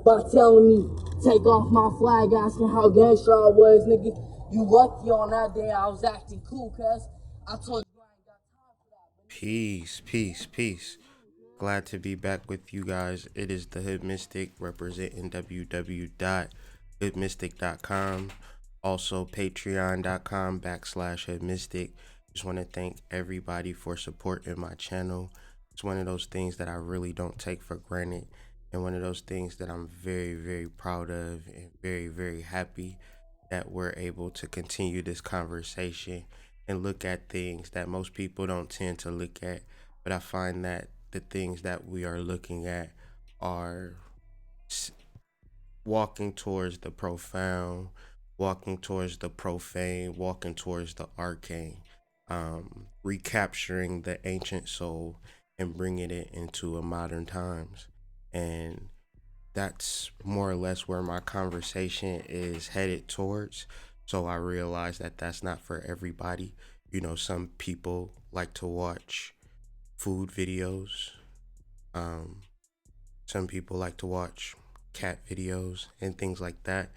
by telling me, take off my flag, asking how gangster I was, nigga. You lucky on that day I was acting cool, cuz I told you I ain't got time for that. Peace, peace, peace. Glad to be back with you guys. It is the Hood Mystic representing www.hoodmystic.com. Also patreon.com/Hood Mystic. Just want to thank everybody for supporting my channel. It's one of those things that I really don't take for granted, and one of those things that I'm very, very proud of and very, very happy that we're able to continue this conversation and look at things that most people don't tend to look at. But I find that the things that we are looking at are walking towards the profound, walking towards the profane, walking towards the arcane, recapturing the ancient soul and bringing it into a modern times. And that's more or less where my conversation is headed towards. So I realize that that's not for everybody. You know, some people like to watch food videos. Um, some people like to watch cat videos and things like that.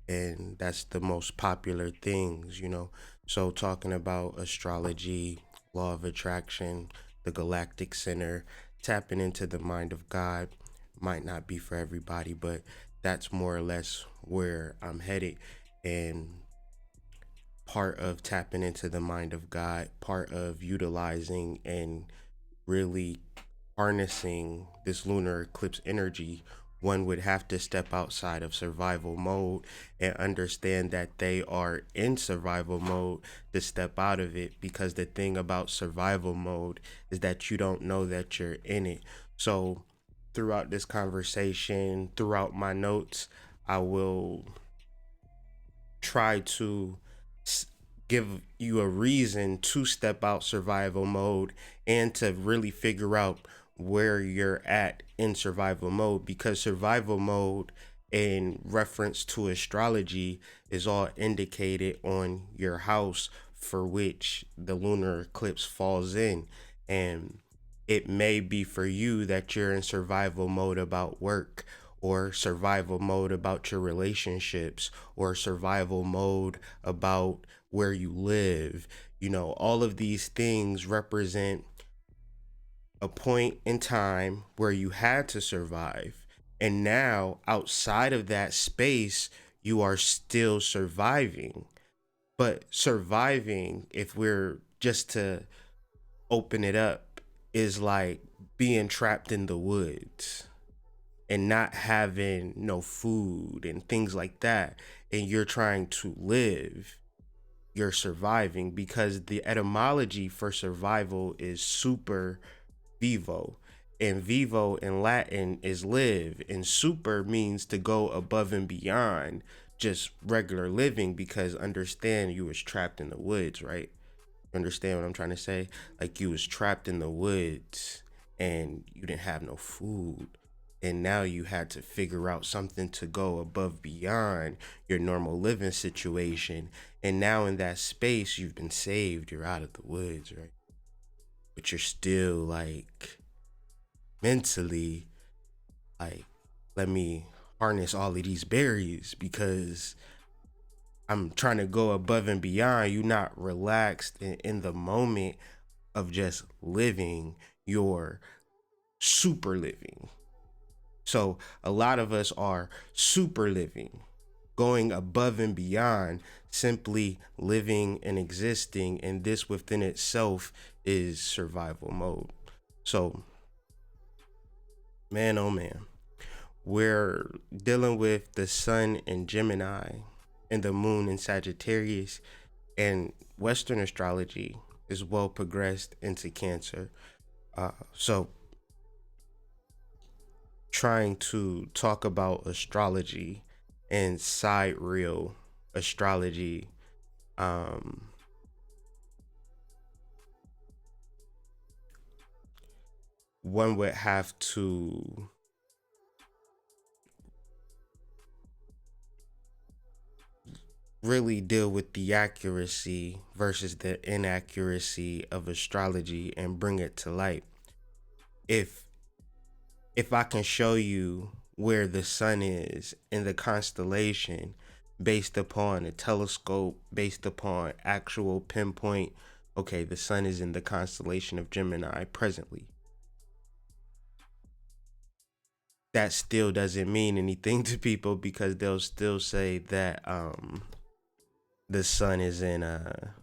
And that's the most popular things, you know. So talking about astrology, law of attraction, the galactic center, tapping into the mind of God might not be for everybody, but that's more or less where I'm headed. And part of tapping into the mind of God, part of utilizing and really harnessing this lunar eclipse energy, one would have to step outside of survival mode and understand that they are in survival mode to step out of it, because the thing about survival mode is that you don't know that you're in it. So throughout this conversation, throughout my notes, I will try to give you a reason to step out survival mode and to really figure out where you're at in survival mode, because survival mode in reference to astrology is all indicated on your house for which the lunar eclipse falls in. And it may be for you that you're in survival mode about work, or survival mode about your relationships, or survival mode about where you live. You know, all of these things represent a point in time where you had to survive. And now, outside of that space, you are still surviving. But surviving, if we're just to open it up, is like being trapped in the woods and not having no food and things like that, and you're trying to live. You're surviving, because the etymology for survival is super vivo, and vivo in Latin is live, and super means to go above and beyond just regular living, because understand, you was trapped in the woods, right? Understand what I'm trying to say? Like, you was trapped in the woods and you didn't have no food, and now you had to figure out something to go above beyond your normal living situation. And now in that space, you've been saved, you're out of the woods, right? But you're still like mentally like, let me harness all of these berries because I'm trying to go above and beyond. You're not relaxed in the moment of just living. You're super living. So a lot of us are super living, going above and beyond, simply living and existing. And this within itself is survival mode. So, man, oh man, we're dealing with the sun in Gemini and the moon in Sagittarius, and Western astrology is well progressed into Cancer. So trying to talk about astrology and sidereal astrology, um, one would have to really deal with the accuracy versus the inaccuracy of astrology and bring it to light. If if I can show you where the sun is in the constellation based upon a telescope, based upon actual pinpoint. Okay, the sun is in the constellation of Gemini presently. That still doesn't mean anything to people because they'll still say that the sun is in a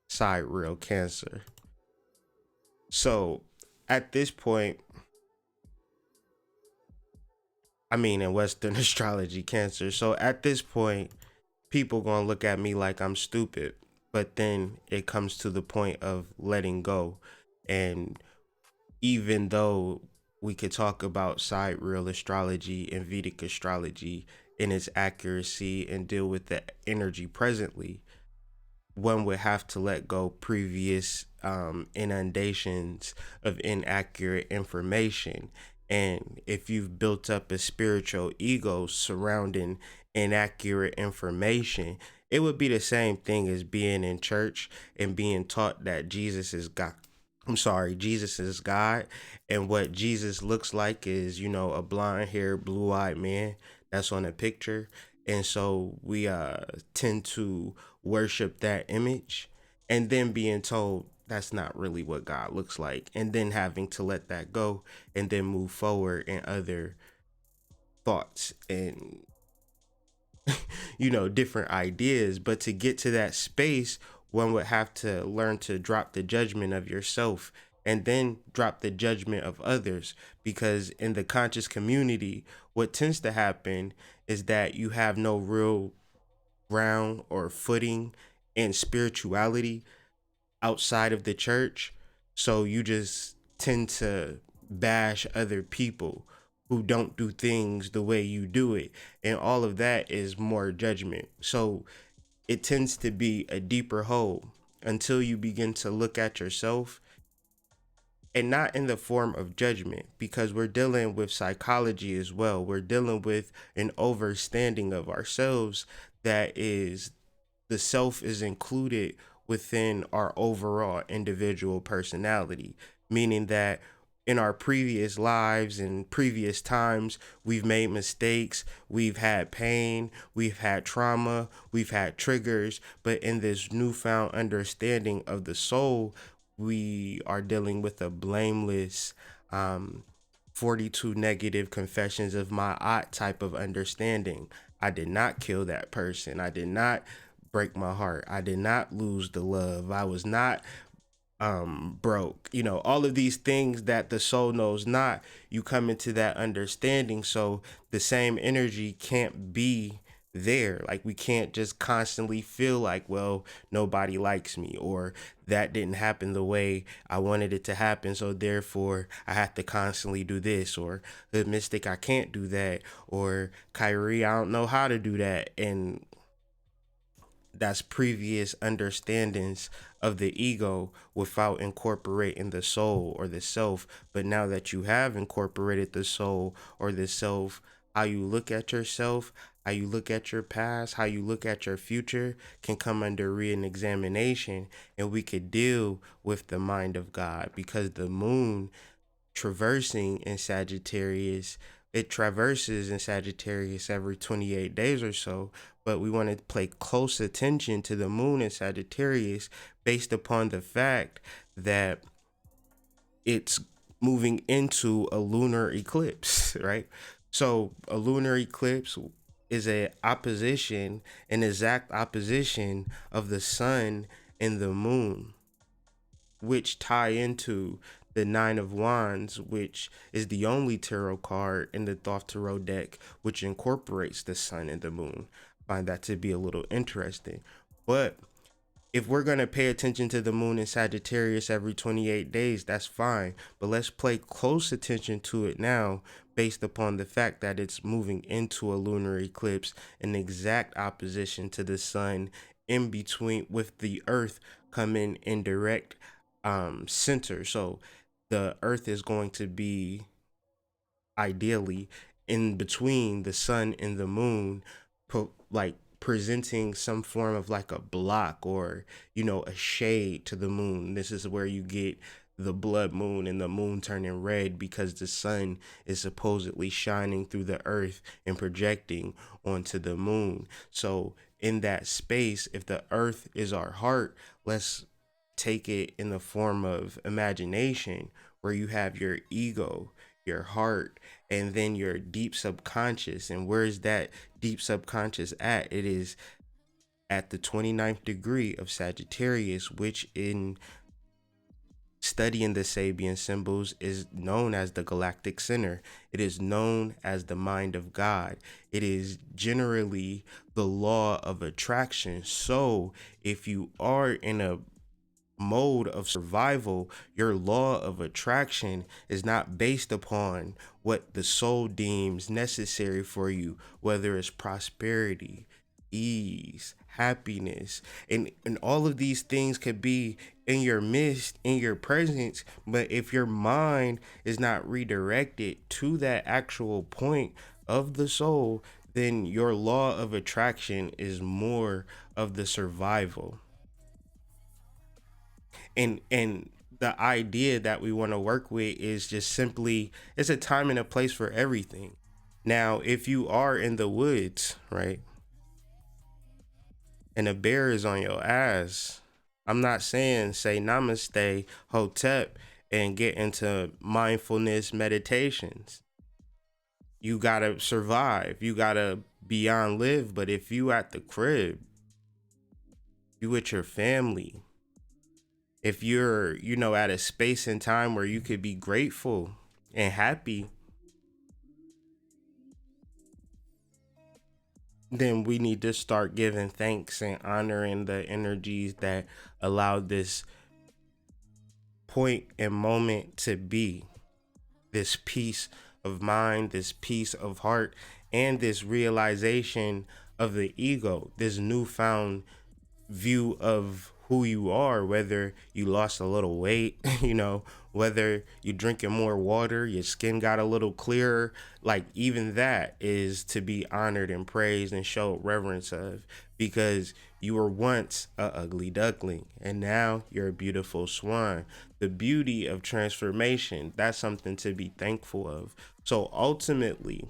sidereal Cancer. So at this point, I mean in Western astrology Cancer. So at this point, people gonna look at me like I'm stupid. But then it comes to the point of letting go. And even though we could talk about sidereal astrology and Vedic astrology in its accuracy and deal with the energy presently, one would have to let go previous inundations of inaccurate information. And if you've built up a spiritual ego surrounding inaccurate information, it would be the same thing as being in church and being taught that Jesus is God. I'm sorry, Jesus is God. And what Jesus looks like is, a blonde haired, blue eyed man that's on a picture. And so we tend to worship that image and then being told that's not really what God looks like. And then having to let that go and then move forward in other thoughts and different ideas. But to get to that space, one would have to learn to drop the judgment of yourself and then drop the judgment of others. Because in the conscious community, what tends to happen is that you have no real ground or footing in spirituality outside of the church. So you just tend to bash other people who don't do things the way you do it. And all of that is more judgment. So it tends to be a deeper hole until you begin to look at yourself, and not in the form of judgment, because we're dealing with psychology as well. We're dealing with an overstanding of ourselves that is the self is included within our overall individual personality, meaning that in our previous lives and previous times, we've made mistakes, we've had pain, we've had trauma, we've had triggers, but in this newfound understanding of the soul, we are dealing with a blameless, 42 negative confessions of my aunt type of understanding. I did not kill that person. I did not break my heart. I did not lose the love. I was not broke. All of these things that the soul knows not, you come into that understanding. So the same energy can't be there. Like we can't just constantly feel like, well, nobody likes me, or that didn't happen the way I wanted it to happen, so therefore I have to constantly do this, or the mystic, I can't do that, or Kyrie, I don't know how to do that. And that's previous understandings of the ego without incorporating the soul or the self. But now that you have incorporated the soul or the self, how you look at yourself, how you look at your past, how you look at your future can come under re-examination, and we could deal with the mind of God, because the moon traversing in Sagittarius, it traverses in Sagittarius every 28 days or so, but we want to pay close attention to the moon in Sagittarius based upon the fact that it's moving into a lunar eclipse, right? So a lunar eclipse is an exact opposition of the sun and the moon, which tie into the Nine of Wands, which is the only tarot card in the Thoth Tarot deck which incorporates the sun and the moon. I find that to be a little interesting. But if we're going to pay attention to the moon in Sagittarius every 28 days, that's fine. But let's pay close attention to it now based upon the fact that it's moving into a lunar eclipse, an exact opposition to the sun, in between, with the earth coming in direct center. So the earth is going to be ideally in between the sun and the moon, like presenting some form of like a block or a shade to the moon. This is where you get the blood moon and the moon turning red because the sun is supposedly shining through the earth and projecting onto the moon. So in that space, if the earth is our heart, let's take it in the form of imagination, where you have your ego, your heart, and then your deep subconscious. And where is that deep subconscious at? It is at the 29th degree of Sagittarius, which in studying the Sabian symbols is known as the galactic center. It is known as the mind of God. It is generally the law of attraction. So if you are in a mode of survival, your law of attraction is not based upon what the soul deems necessary for you, whether it's prosperity, ease, happiness, and all of these things could be in your midst, in your presence. But if your mind is not redirected to that actual point of the soul, then your law of attraction is more of the survival. And the idea that we want to work with is just simply, it's a time and a place for everything. Now if you are in the woods, right, and a bear is on your ass, I'm not saying say namaste hotep and get into mindfulness meditations. You gotta survive, you gotta beyond live. But if you at the crib, you with your family, if you're, at a space and time where you could be grateful and happy, then we need to start giving thanks and honoring the energies that allowed this point and moment to be, this peace of mind, this peace of heart, and this realization of the ego, this newfound view of who you are, whether you lost a little weight, whether you drinking more water, your skin got a little clearer. Like, even that is to be honored and praised and show reverence of, because you were once a ugly duckling and now you're a beautiful swan. The beauty of transformation, that's something to be thankful of. So ultimately,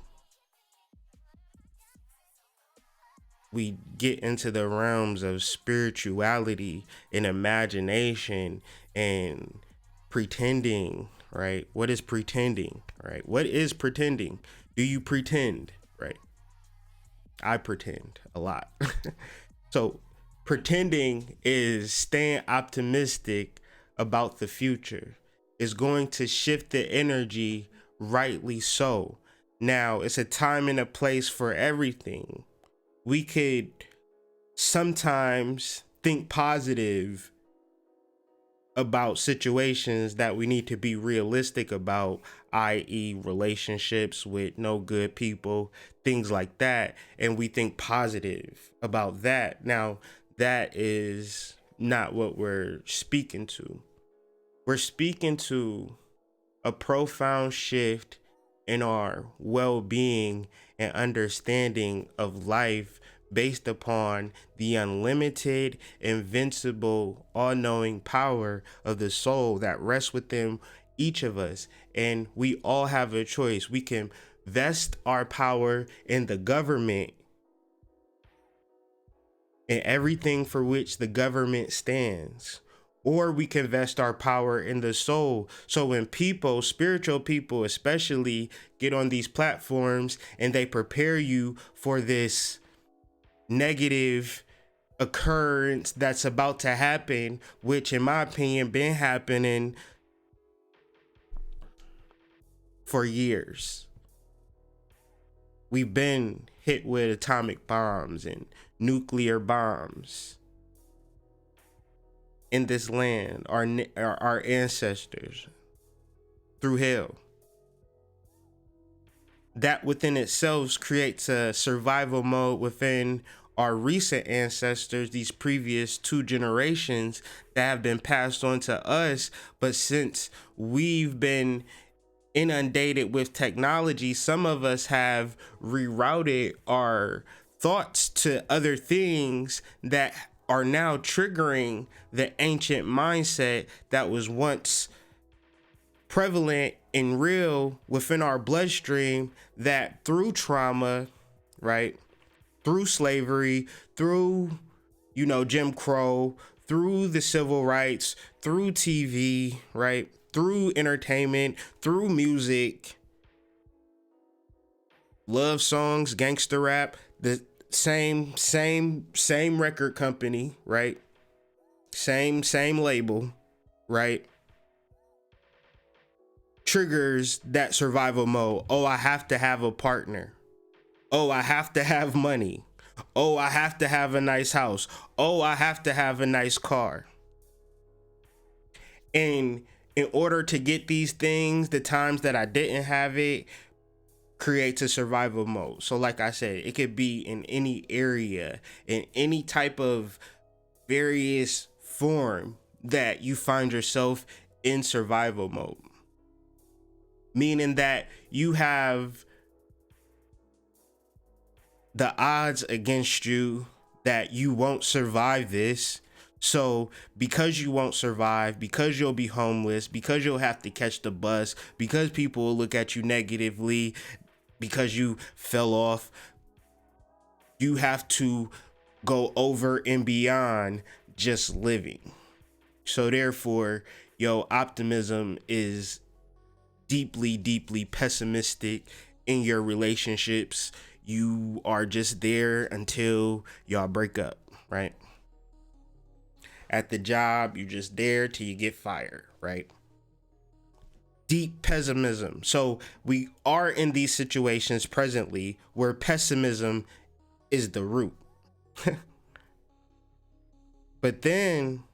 we get into the realms of spirituality and imagination and pretending, right? What is pretending, right? What is pretending? Do you pretend, right? I pretend a lot. So pretending is staying optimistic about the future. Is going to shift the energy, rightly so. Now, it's a time and a place for everything. We could sometimes think positive about situations that we need to be realistic about, i.e., relationships with no good people, things like that. And we think positive about that. Now, that is not what we're speaking to. We're speaking to a profound shift in our well-being and understanding of life based upon the unlimited, invincible, all-knowing power of the soul that rests within each of us. And we all have a choice. We can vest our power in the government and everything for which the government stands, or we can vest our power in the soul. So when people, spiritual people especially, get on these platforms and they prepare you for this negative occurrence that's about to happen, which in my opinion been happening for years. We've been hit with atomic bombs and nuclear bombs in this land, our ancestors, through hell. That within itself creates a survival mode within our recent ancestors, these previous two generations that have been passed on to us. But since we've been inundated with technology, some of us have rerouted our thoughts to other things that are now triggering the ancient mindset that was once prevalent and real within our bloodstream, that through trauma, right, through slavery, through, Jim Crow, through the civil rights, through TV, right, through entertainment, through music, love songs, gangster rap, the same record company, right? Same label, right? Triggers that survival mode. Oh, I have to have a partner. Oh, I have to have money. Oh, I have to have a nice house. Oh, I have to have a nice car. And in order to get these things, the times that I didn't have it creates a survival mode. So like I said, it could be in any area, in any type of various form that you find yourself in survival mode. Meaning that you have the odds against you that you won't survive this. So because you won't survive, because you'll be homeless, because you'll have to catch the bus, because people will look at you negatively, because you fell off, you have to go over and beyond just living. So therefore, optimism is deeply pessimistic in your relationships. You are just there until y'all break up, right? At the job, you're just there till you get fired, right? Deep pessimism. So we are in these situations presently where pessimism is the root. But then,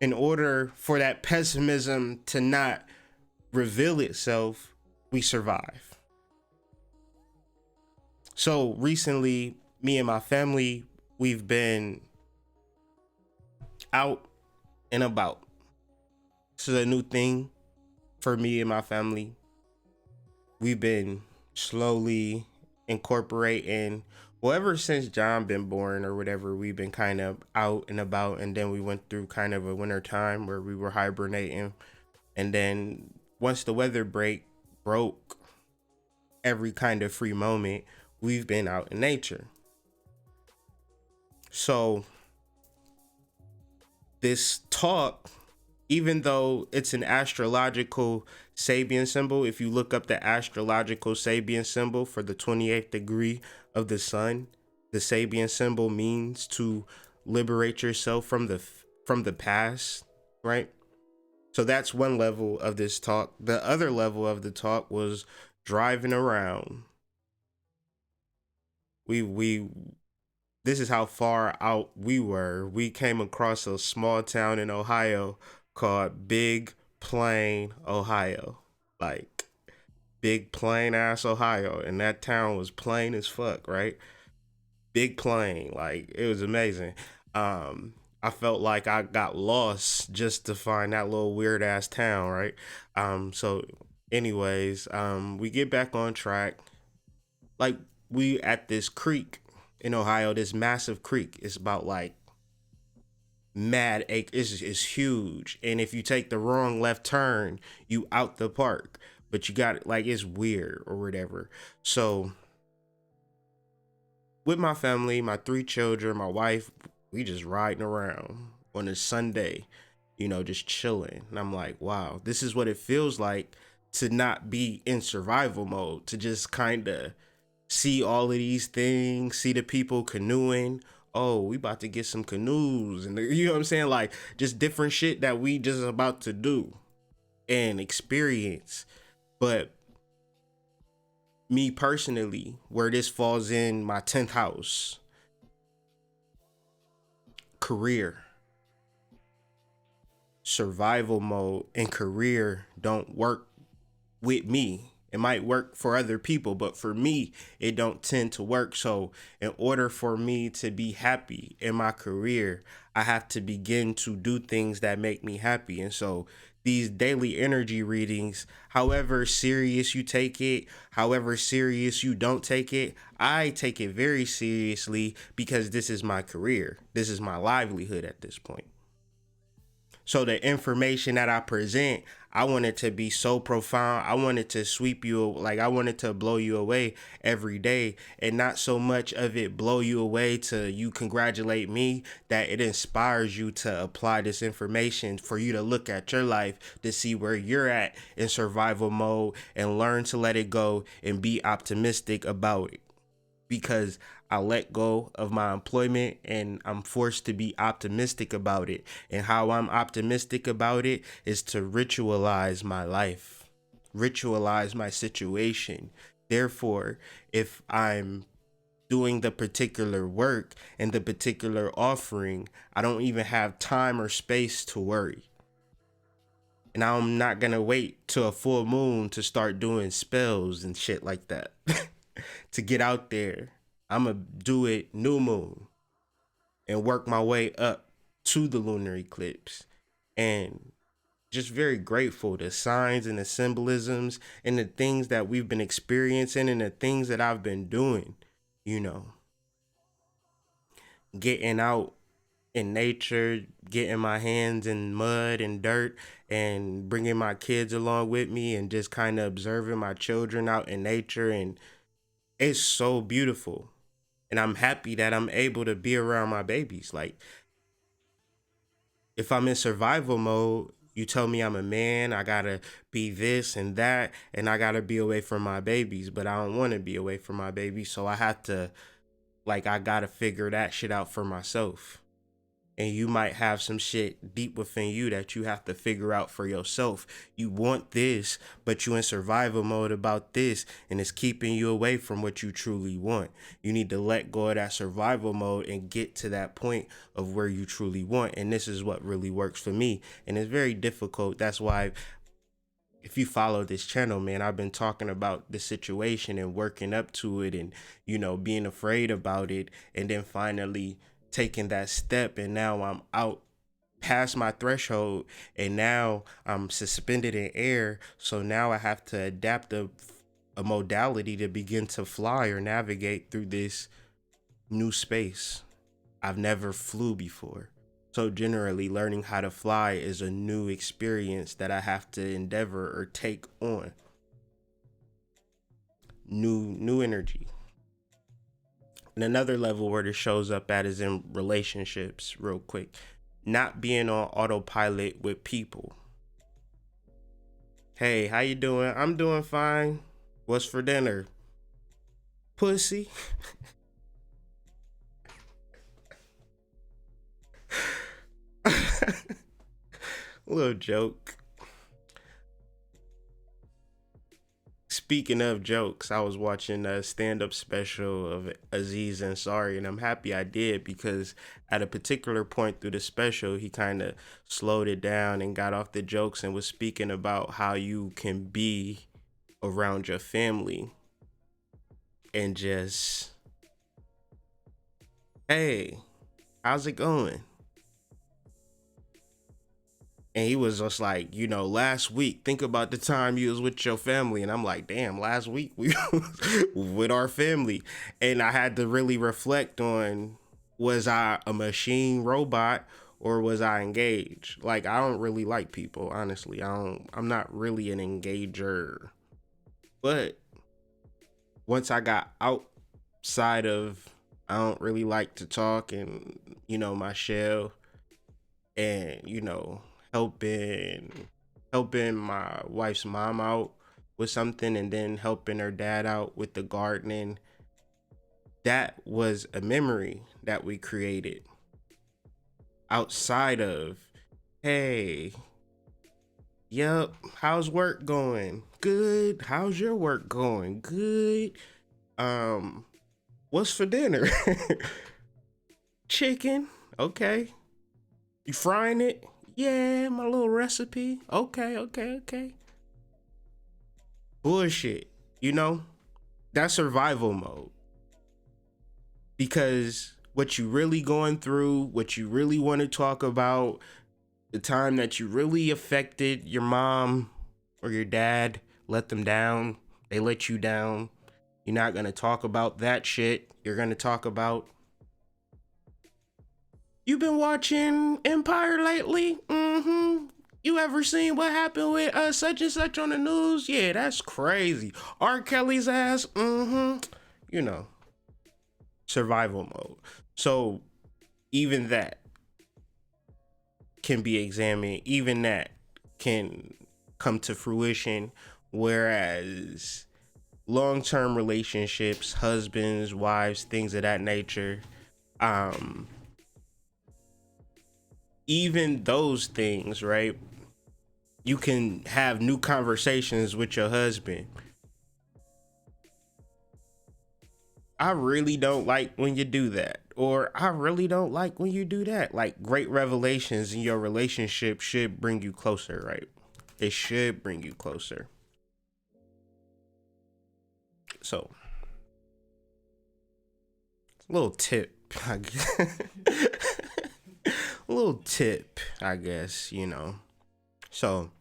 in order for that pessimism to not reveal itself, we survive. So recently, me and my family, we've been out and about. This is a new thing for me and my family. We've been slowly incorporating, well, ever since John been born or whatever, we've been kind of out and about. And then we went through kind of a winter time where we were hibernating. And then once the weather broke every kind of free moment, we've been out in nature. So this talk, even though it's an astrological Sabian symbol, if you look up the astrological Sabian symbol for the 28th degree of the sun, the Sabian symbol means to liberate yourself from the past, right? So that's one level of this talk. The other level of the talk was driving around. This is how far out we were. We came across a small town in Ohio called Big Plain, Ohio. Like big plain ass Ohio. And that town was plain as fuck, right? Big Plain. Like it was amazing. I felt like I got lost just to find that little weird ass town, right? So anyways, we get back on track. Like we at this creek in Ohio, this massive creek. It's about like mad acres. It's huge. And if you take the wrong left turn, you out the park. But you got it, like it's weird or whatever. So with my family, my 3 children, my wife, we just riding around on a Sunday, just chilling. And I'm like, wow, this is what it feels like to not be in survival mode, to just kind of see all of these things, see the people canoeing. Oh, we about to get some canoes. And you know what I'm saying? Like just different shit that we just about to do and experience. But me personally, where this falls in my 10th house, career, survival mode and career don't work with me. It might work for other people, but for me, it don't tend to work. So in order for me to be happy in my career, I have to begin to do things that make me happy. And so these daily energy readings, however serious you take it, however serious you don't take it, I take it very seriously because this is my career. This is my livelihood at this point. So the information that I present, I want it to be so profound. I want it to sweep you, like I want it to blow you away every day, and not so much of it blow you away to you congratulate me, that it inspires you to apply this information for you to look at your life to see where you're at in survival mode and learn to let it go and be optimistic about it. Because I let go of my employment and I'm forced to be optimistic about it. And how I'm optimistic about it is to ritualize my life, ritualize my situation. Therefore, if I'm doing the particular work and the particular offering, I don't even have time or space to worry. And I'm not gonna wait till a full moon to start doing spells and shit like that. To get out there, I'm gonna do it new moon and work my way up to the lunar eclipse. And just very grateful the signs and the symbolisms and the things that we've been experiencing and the things that I've been doing, you know, getting out in nature, getting my hands in mud and dirt and bringing my kids along with me and just kind of observing my children out in nature. And it's so beautiful. And I'm happy that I'm able to be around my babies. Like, if I'm in survival mode, you tell me I'm a man, I gotta be this and that, and I gotta be away from my babies, but I don't wanna be away from my babies, so I have to, like, I gotta figure that shit out for myself. And you might have some shit deep within you that you have to figure out for yourself. You want this, but you in survival mode about this, and it's keeping you away from what you truly want. You need to let go of that survival mode and get to that point of where you truly want. And this is what really works for me. And it's very difficult. That's why, if you follow this channel, man, I've been talking about the situation and working up to it and, you know, being afraid about it, and then finally taking that step. And now I'm out past my threshold, and now I'm suspended in air. So now I have to adapt a modality to begin to fly or navigate through this new space. I've never flew before. So generally, learning how to fly is a new experience that I have to endeavor or take on. New energy. And another level where this shows up at is in relationships, real quick. Not being on autopilot with people. Hey, how you doing? I'm doing fine. What's for dinner? Pussy. Little joke. Speaking of jokes, I was watching a stand-up special of Aziz Ansari, and I'm happy I did, because at a particular point through the special, he kind of slowed it down and got off the jokes and was speaking about how you can be around your family and just, hey, how's it going? And he was just like, you know, last week, think about the time you was with your family. And I'm like, damn, last week we was with our family. And I had to really reflect on, was I a machine robot or was I engaged? Like, I don't really like people, honestly. I'm not really an engager. But once I got outside of, I don't really like to talk and, you know, my shell, and, you know, helping my wife's mom out with something, and then helping her dad out with the gardening. That was a memory that we created outside of, hey, yep, how's work going? Good. How's your work going? Good. What's for dinner? Chicken. Okay. You frying it? Yeah, my little recipe. Okay. Bullshit. You know? That's survival mode. Because what you really going through, what you really want to talk about, the time that you really affected your mom or your dad, let them down, they let you down. You're not going to talk about that shit. You're going to talk about, you been watching Empire lately? You ever seen what happened with such and such on the news? Yeah, that's crazy. R. Kelly's ass. You know, survival mode. So even that can be examined. Even that can come to fruition. Whereas long-term relationships, husbands, wives, things of that nature, um, even those things, right? You can have new conversations with your husband. I really don't like when you do that. Or I really don't like when you do that. Like, great revelations in your relationship should bring you closer, right? It should bring you closer. So, little tip, I guess. A little tip, I guess, you know. So,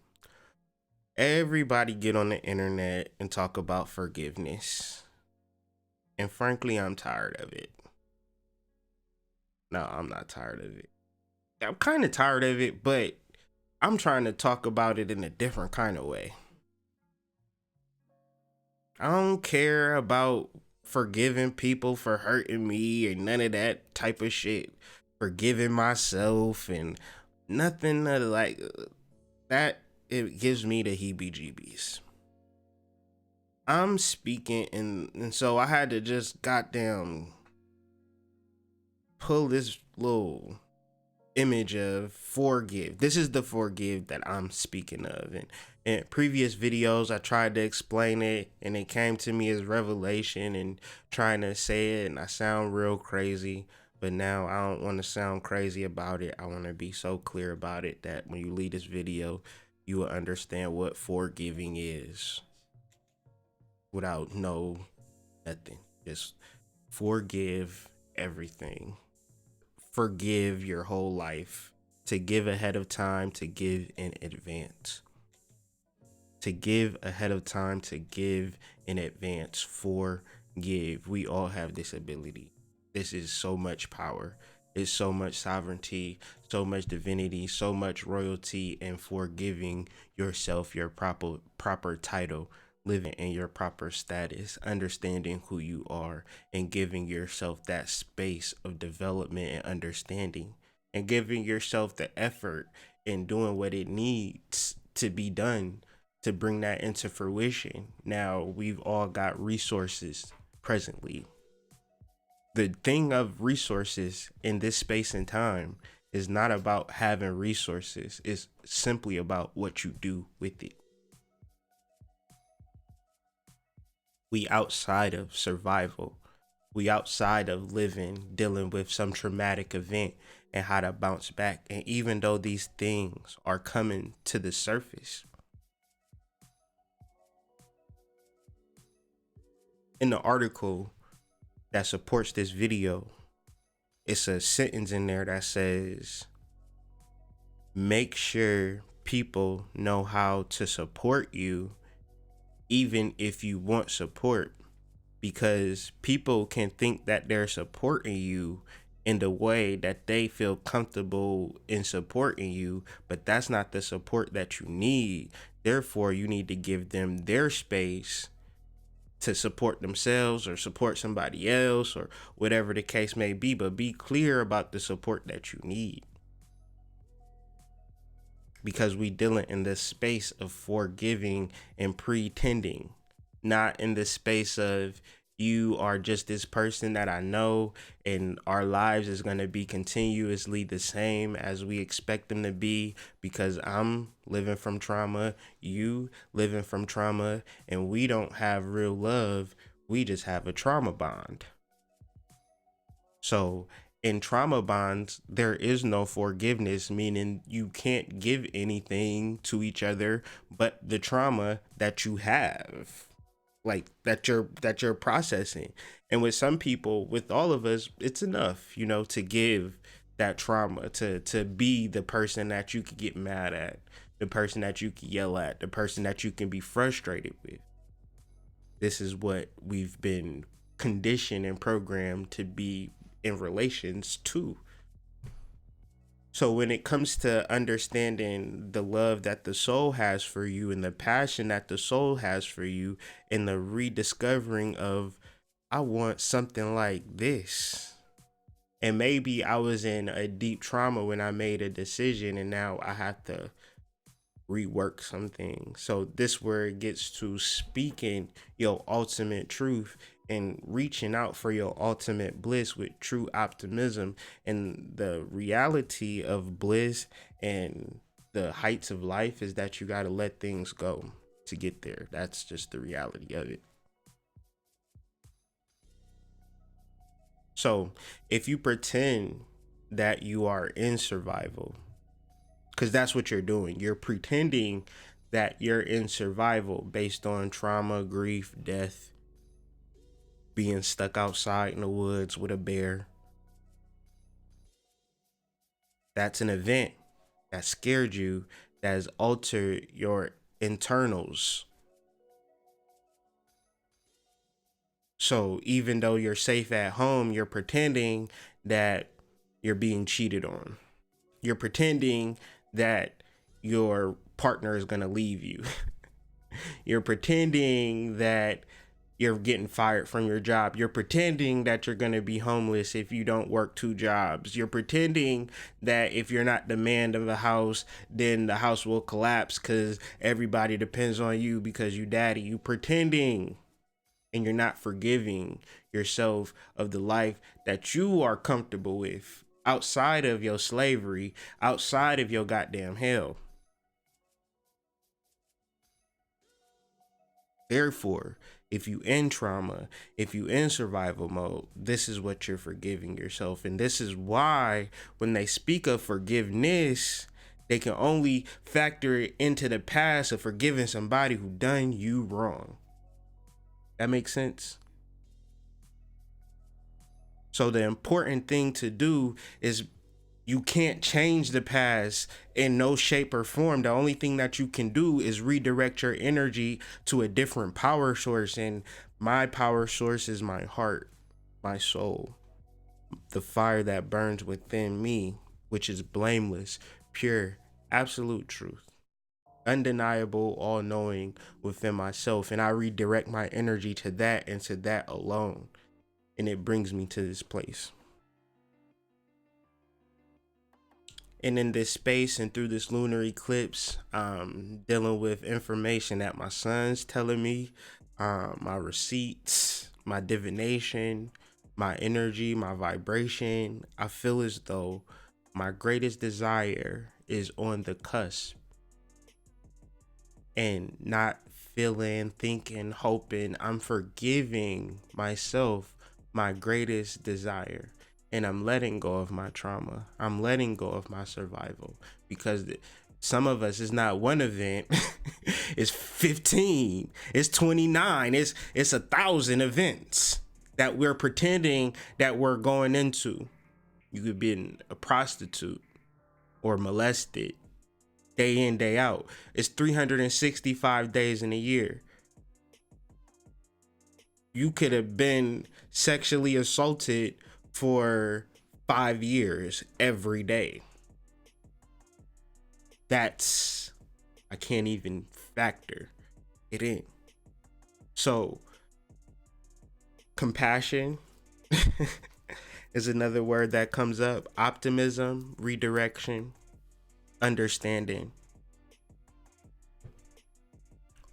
everybody get on the internet and talk about forgiveness. And frankly, I'm tired of it. No, I'm not tired of it. I'm kind of tired of it, but I'm trying to talk about it in a different kind of way. I don't care about forgiving people for hurting me and none of that type of shit. Forgiving myself and nothing like that. It gives me the heebie-jeebies. I'm speaking and so I had to just goddamn pull this little image of forgive. This is the forgive that I'm speaking of. And in previous videos, I tried to explain it and it came to me as revelation and trying to say it. And I sound real crazy, but now I don't want to sound crazy about it. I want to be so clear about it that when you leave this video, you will understand what forgiving is without nothing. Just forgive everything. Forgive your whole life. To give ahead of time, to give in advance. To give ahead of time, to give in advance. Forgive. We all have this ability. This is so much power. It's so much sovereignty, so much divinity, so much royalty, and forgiving yourself your proper title, living in your proper status, understanding who you are, and giving yourself that space of development and understanding, and giving yourself the effort and doing what it needs to be done to bring that into fruition. Now, we've all got resources presently. The thing of resources in this space and time is not about having resources. It's simply about what you do with it. We outside of survival. We outside of living, dealing with some traumatic event and how to bounce back. And even though these things are coming to the surface, in the article that supports this video, it's a sentence in there that says, make sure people know how to support you even if you want support, because people can think that they're supporting you in the way that they feel comfortable in supporting you, but that's not the support that you need. Therefore, you need to give them their space to support themselves or support somebody else or whatever the case may be, but be clear about the support that you need. Because we dealing in this space of forgiving and pretending, not in the space of you are just this person that I know and our lives is going to be continuously the same as we expect them to be, because I'm living from trauma, you living from trauma, and we don't have real love. We just have a trauma bond. So in trauma bonds, there is no forgiveness, meaning you can't give anything to each other but the trauma that you have, like that you're processing. And with some people, with all of us, it's enough, to give that trauma, to be the person that you could get mad at, the person that you can yell at, the person that you can be frustrated with. This is what we've been conditioned and programmed to be in relations to. So when it comes to understanding the love that the soul has for you and the passion that the soul has for you and the rediscovering of, I want something like this. And maybe I was in a deep trauma when I made a decision and now I have to rework something. So this where it gets to speaking your ultimate truth and reaching out for your ultimate bliss with true optimism, and the reality of bliss and the heights of life is that you got to let things go to get there. That's just the reality of it. So if you pretend that you are in survival, because that's what you're doing, you're pretending that you're in survival based on trauma, grief, death, being stuck outside in the woods with a bear. That's an event that scared you, that has altered your internals. So even though you're safe at home, you're pretending that you're being cheated on. You're pretending that your partner is going to leave you. You're pretending that you're getting fired from your job. You're pretending that you're going to be homeless if you don't work two jobs. You're pretending that if you're not the man of the house, then the house will collapse because everybody depends on you because you daddy. You pretending, and you're not forgiving yourself of the life that you are comfortable with outside of your slavery, outside of your goddamn hell. Therefore, if you in trauma, if you in survival mode, this is what you're forgiving yourself. And this is why when they speak of forgiveness, they can only factor it into the past of forgiving somebody who done you wrong. That makes sense? So the important thing to do is, you can't change the past in no shape or form. The only thing that you can do is redirect your energy to a different power source. And my power source is my heart, my soul, the fire that burns within me, which is blameless, pure, absolute truth, undeniable, all knowing within myself. And I redirect my energy to that and to that alone. And it brings me to this place. And in this space and through this lunar eclipse, dealing with information that my son's telling me, my receipts, my divination, my energy, my vibration, I feel as though my greatest desire is on the cusp, and not feeling, thinking, hoping. I'm forgiving myself my greatest desire. And I'm letting go of my trauma. I'm letting go of my survival, because some of us is not one event, it's 15, it's 29, it's 1,000 events that we're pretending that we're going into. You could be a prostitute or molested day in, day out. It's 365 days in a year. You could have been sexually assaulted for 5 years every day. That's, I can't even factor it in. So, compassion is another word that comes up. Optimism, redirection, understanding,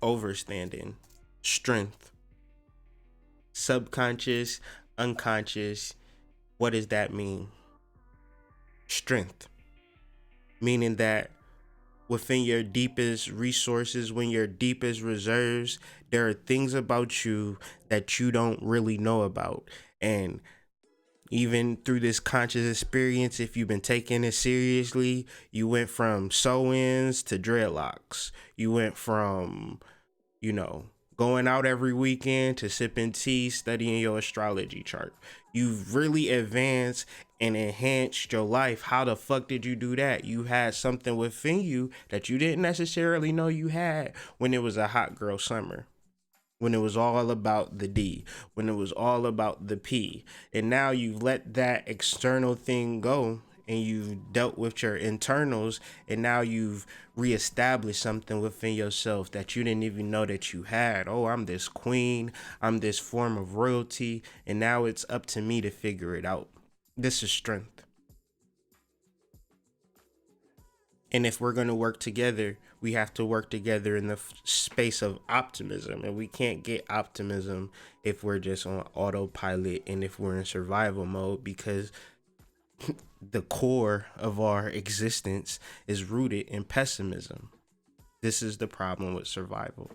overstanding, strength, subconscious, unconscious. What does that mean? Strength, meaning that within your deepest resources, when your deepest reserves, there are things about you that you don't really know about. And even through this conscious experience, if you've been taking it seriously, you went from sew-ins to dreadlocks. You went from, going out every weekend to sipping tea, studying your astrology chart. You've really advanced and enhanced your life. How the fuck did you do that? You had something within you that you didn't necessarily know you had when it was a hot girl summer, when it was all about the D, when it was all about the P. And now you've let that external thing go and you've dealt with your internals, and now you've reestablished something within yourself that you didn't even know that you had. Oh, I'm this queen, I'm this form of royalty, and now it's up to me to figure it out. This is strength. And if we're going to work together, we have to work together in the space of optimism. And we can't get optimism if we're just on autopilot and if we're in survival mode, because the core of our existence is rooted in pessimism. This is the problem with survival.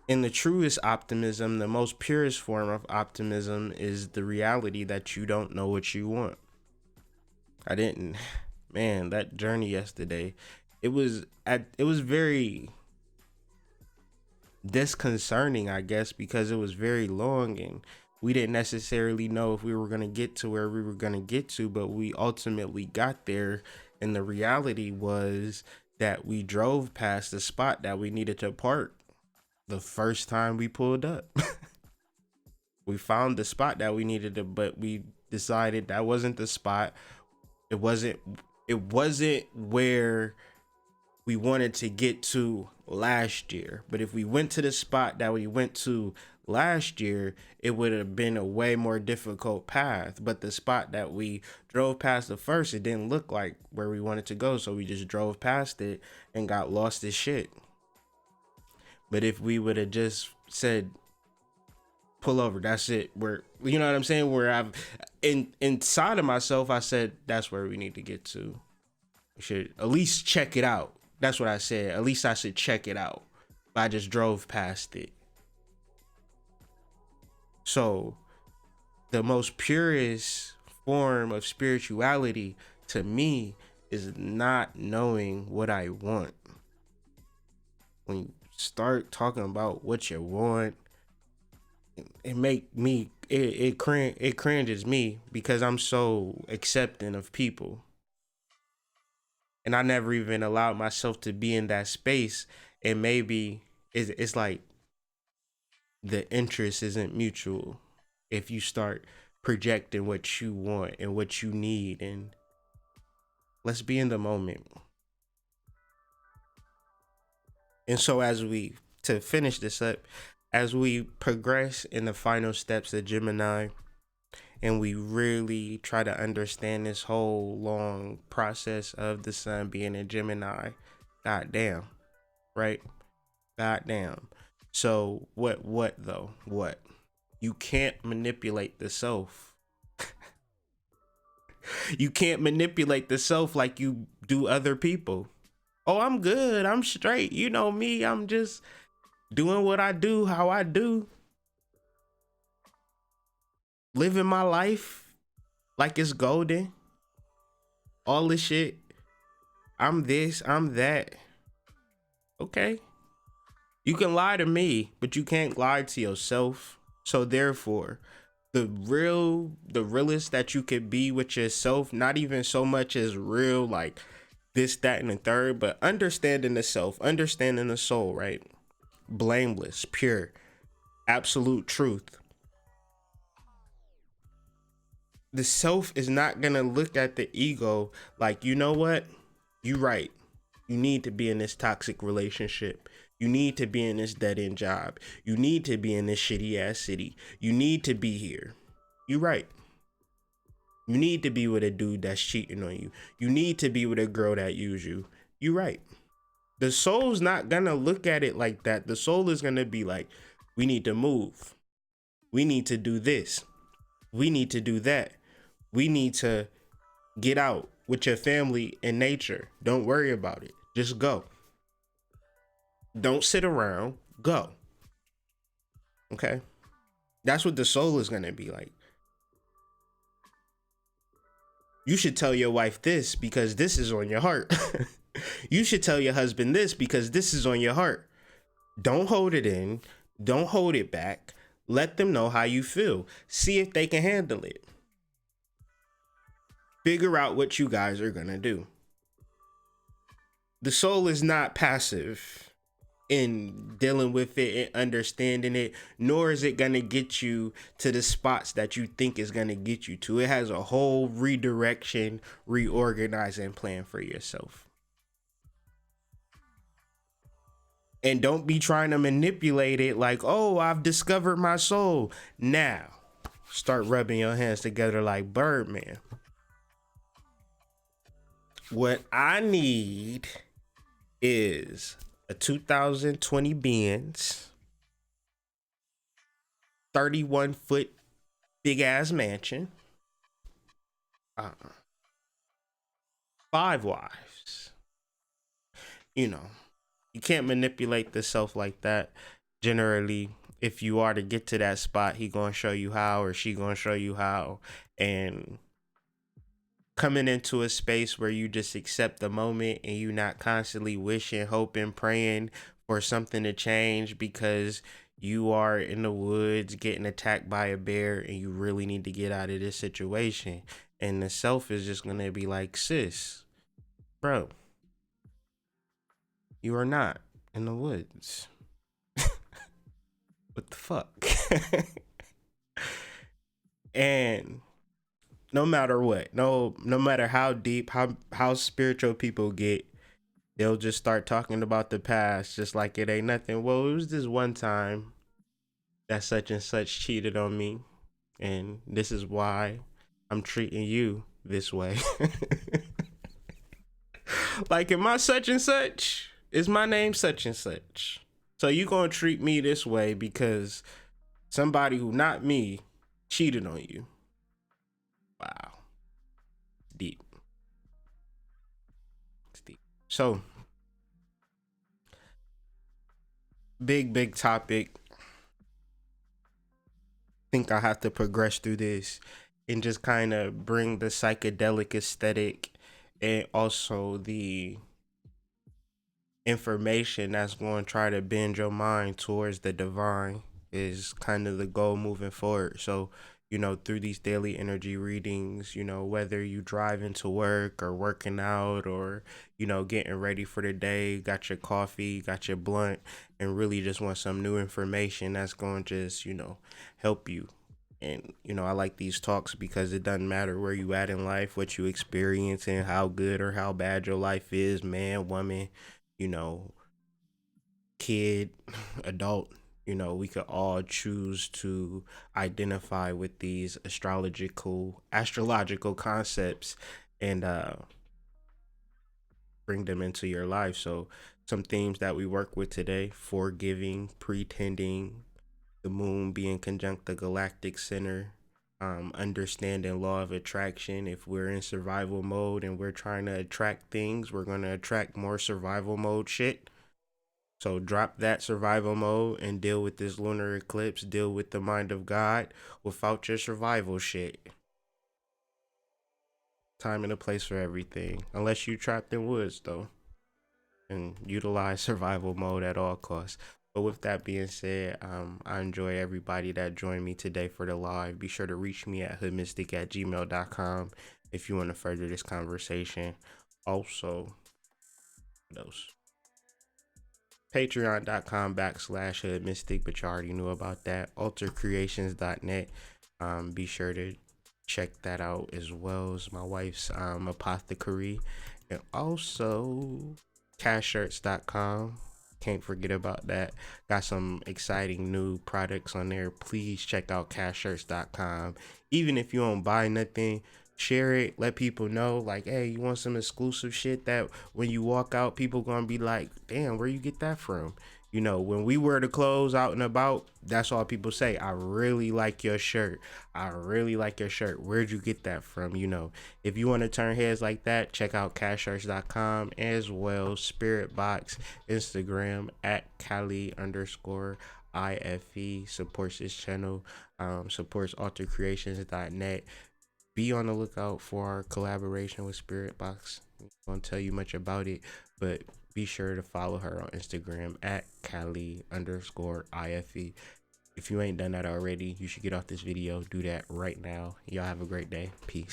In the truest optimism, the most purest form of optimism is the reality that you don't know what you want. I didn't, man, that journey yesterday, it was very disconcerting, I guess, because it was very long and we didn't necessarily know if we were going to get to where we were going to get to, but we ultimately got there. And the reality was that we drove past the spot that we needed to park the first time we pulled up. We found the spot that we needed to, but we decided that wasn't the spot. It wasn't where we wanted to get to last year. But if we went to the spot that we went to last year, it would have been a way more difficult path. But the spot that we drove past the first, it didn't look like where we wanted to go. So we just drove past it and got lost as shit. But if we would have just said, pull over, that's it. Where, you know what I'm saying? Where I've inside of myself, I said, that's where we need to get to. We should at least check it out. That's what I said. At least I should check it out. But I just drove past it. So the most purest form of spirituality to me is not knowing what I want. When you start talking about what you want, it cringes me because I'm so accepting of people. And I never even allowed myself to be in that space. And maybe it's like the interest isn't mutual if you start projecting what you want and what you need. And let's be in the moment. And so to finish this up, as we progress in the final steps of Gemini, and we really try to understand this whole long process of the sun being in Gemini, goddamn, right? Goddamn. So what though? What? You can't manipulate the self. You can't manipulate the self like you do other people. Oh, I'm good. I'm straight. You know me. I'm just doing what I do, how I do. Living my life like it's golden. All this shit. I'm this, I'm that. Okay. You can lie to me, but you can't lie to yourself. So therefore, the realest that you could be with yourself, not even so much as real, like this, that, and the third, but understanding the self, understanding the soul, right? Blameless, pure, absolute truth. The self is not gonna look at the ego like, you know what? You right. You need to be in this toxic relationship. You need to be in this dead end job. You need to be in this shitty ass city. You need to be here. You right. You need to be with a dude that's cheating on you. You need to be with a girl that use you. You right. The soul's not gonna look at it like that. The soul is gonna be like, we need to move. We need to do this. We need to do that. We need to get out with your family and nature. Don't worry about it. Just go. Don't sit around. Go. Okay? That's what the soul is going to be like. You should tell your wife this because this is on your heart. You should tell your husband this because this is on your heart. Don't hold it in. Don't hold it back. Let them know how you feel. See if they can handle it. Figure out what you guys are going to do. The soul is not passive. in dealing with it and understanding it, nor is it going to get you to the spots that you think is going to get you to. It has a whole redirection, reorganizing plan for yourself. And don't be trying to manipulate it like, oh, I've discovered my soul. Now, start rubbing your hands together like Birdman. What I need is a 2020 Benz, 31-foot big ass mansion, uh, 5 wives. You know, you can't manipulate the self like that. Generally, if you are to get to that spot, he gonna show you how, or she gonna show you how. And coming into a space where you just accept the moment and you not constantly wishing, hoping, praying for something to change because you are in the woods getting attacked by a bear and you really need to get out of this situation. And the self is just gonna be like, sis, bro, you are not in the woods. What the fuck? And no matter what, no matter how deep, how spiritual people get, they'll just start talking about the past just like it ain't nothing. Well, it was this one time that such and such cheated on me, and this is why I'm treating you this way. Like, am I such and such? Is my name such and such? So you gonna treat me this way because somebody who not me cheated on you? Wow, deep. It's deep. So big topic. Think I have to progress through this and just kind of bring the psychedelic aesthetic and also the information that's going to try to bend your mind towards the divine is kind of the goal moving forward. So, through these daily energy readings, whether you drive into work or working out or, getting ready for the day, got your coffee, got your blunt, and really just want some new information that's going to just, help you. And, I like these talks because it doesn't matter where you at in life, what you experiencing, how good or how bad your life is, man, woman, you know, kid, adult, we could all choose to identify with these astrological concepts and bring them into your life. So some themes that we work with today: forgiving, pretending, the moon being conjunct the galactic center, understanding law of attraction. If we're in survival mode and we're trying to attract things, we're going to attract more survival mode shit. So drop that survival mode and deal with this lunar eclipse. Deal with the mind of God without your survival shit. Time and a place for everything. Unless you trapped in woods though. And utilize survival mode at all costs. But with that being said, I enjoy everybody that joined me today for the live. Be sure to reach me at hoodmystic@gmail.com if you want to further this conversation. Also, those patreon.com/hoodmystic, but you already knew about that. altercreations.net. Be sure to check that out as well as my wife's apothecary. And also cashshirts.com. Can't forget about that. Got some exciting new products on there. Please check out cashshirts.com. Even if you don't buy nothing, share it. Let people know, like, hey, you want some exclusive shit that when you walk out, people gonna be like, damn, where you get that from? When we wear the clothes out and about, that's all people say. I really like your shirt. I really like your shirt. Where'd you get that from? If you want to turn heads like that, check out cashshirts.com as well. Spirit Box, Instagram at Cali_IFE supports this channel, supports altercreations.net. Be on the lookout for our collaboration with Spirit Box. I won't tell you much about it, but be sure to follow her on Instagram at Cali_IFE. If you ain't done that already, you should get off this video. Do that right now. Y'all have a great day. Peace.